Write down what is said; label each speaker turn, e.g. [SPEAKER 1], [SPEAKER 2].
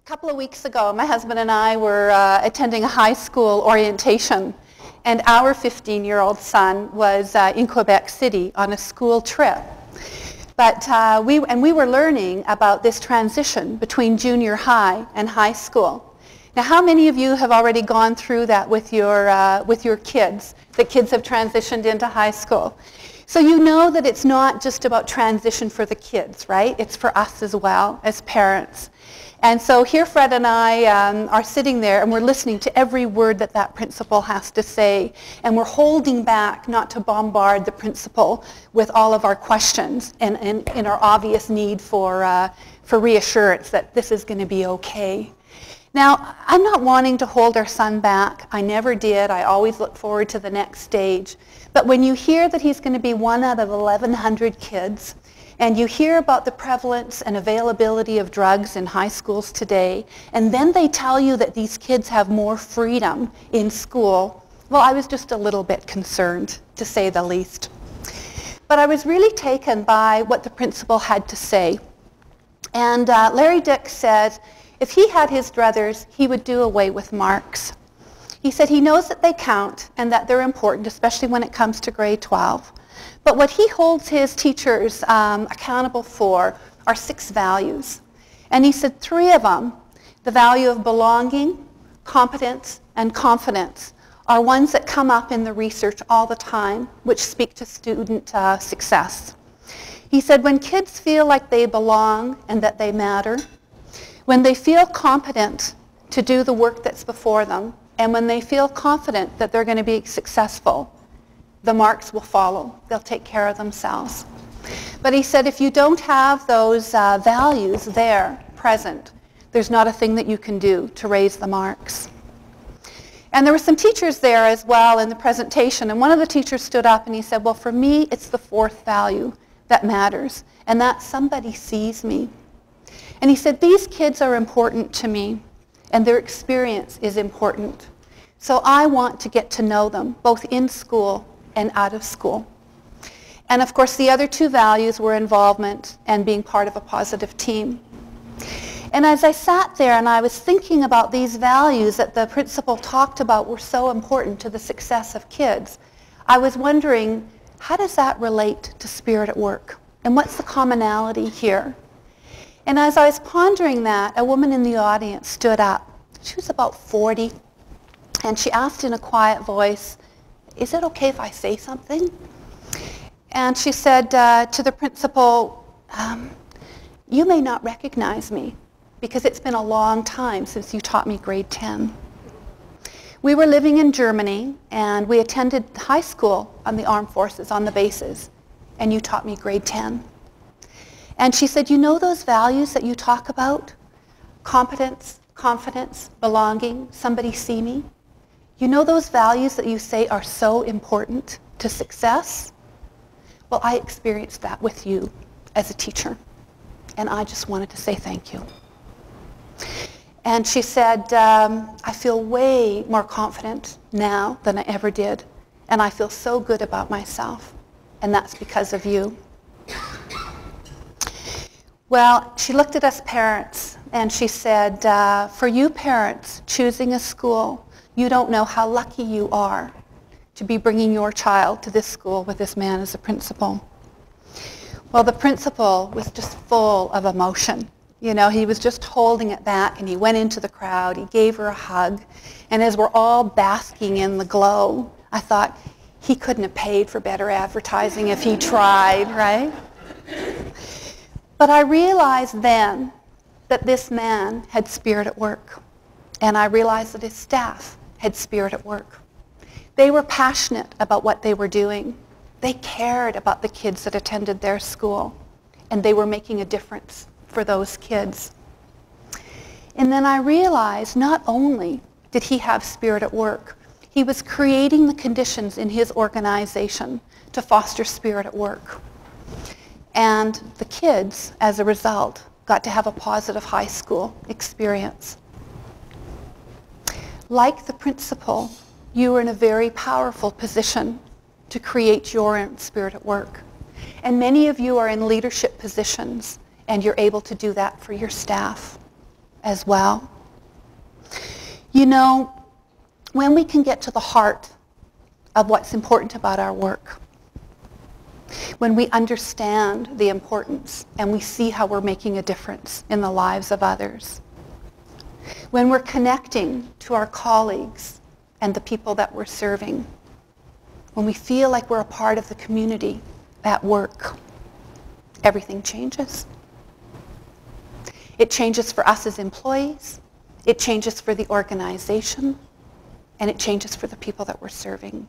[SPEAKER 1] couple of weeks ago, my husband and I were attending a high school orientation, and our 15-year-old son was in Quebec City on a school trip. But we were learning about this transition between junior high and high school. Now, how many of you have already gone through that with your kids? The kids have transitioned into high school. So you know that it's not just about transition for the kids, right? It's for us as well, as parents. And so here Fred and I are sitting there and we're listening to every word that that principal has to say. And we're holding back not to bombard the principal with all of our questions and in our obvious need for reassurance that this is going to be okay. Now, I'm not wanting to hold our son back. I never did. I always look forward to the next stage. But when you hear that he's going to be one out of 1,100 kids, and you hear about the prevalence and availability of drugs in high schools today, and then they tell you that these kids have more freedom in school, well, I was just a little bit concerned, to say the least. But I was really taken by what the principal had to say. And Larry Dick said if he had his druthers, he would do away with marks. He said he knows that they count and that they're important, especially when it comes to grade 12. But what he holds his teachers accountable for are 6 values. And he said 3 of them, the value of belonging, competence, and confidence, are ones that come up in the research all the time, which speak to student success. He said when kids feel like they belong and that they matter, when they feel competent to do the work that's before them, and when they feel confident that they're going to be successful, the marks will follow. They'll take care of themselves. But he said if you don't have those values there present, there's not a thing that you can do to raise the marks. And there were some teachers there as well in the presentation, and one of the teachers stood up and he said, well, for me, it's the 4th value that matters, and that somebody sees me. And he said, these kids are important to me, and their experience is important. So I want to get to know them, both in school and out of school. And of course, the other 2 values were involvement and being part of a positive team. And as I sat there and I was thinking about these values that the principal talked about were so important to the success of kids, I was wondering, how does that relate to spirit at work? And what's the commonality here? And as I was pondering that, a woman in the audience stood up. She was about 40, and she asked in a quiet voice, is it okay if I say something? And she said to the principal, you may not recognize me because it's been a long time since you taught me grade 10. We were living in Germany and we attended high school on the armed forces on the bases, and you taught me grade 10. And she said, you know those values that you talk about? Competence, confidence, belonging, somebody see me? You know those values that you say are so important to success? Well, I experienced that with you as a teacher, and I just wanted to say thank you. And she said, I feel way more confident now than I ever did, and I feel so good about myself, and that's because of you. Well, she looked at us parents, and she said, for you parents choosing a school, you don't know how lucky you are to be bringing your child to this school with this man as a principal. Well, the principal was just full of emotion. You know, he was just holding it back, and he went into the crowd. He gave her a hug. And as we're all basking in the glow, I thought, he couldn't have paid for better advertising if he tried, right? But I realized then that this man had spirit at work. And I realized that his staff had spirit at work. They were passionate about what they were doing. They cared about the kids that attended their school, and they were making a difference for those kids. And then I realized not only did he have spirit at work, he was creating the conditions in his organization to foster spirit at work. And the kids, as a result, got to have a positive high school experience. Like the principal, you are in a very powerful position to create your own spirit at work. And many of you are in leadership positions, and you're able to do that for your staff as well. You know, when we can get to the heart of what's important about our work, when we understand the importance and we see how we're making a difference in the lives of others, when we're connecting to our colleagues and the people that we're serving, when we feel like we're a part of the community at work, everything changes. It changes for us as employees, it changes for the organization, and it changes for the people that we're serving.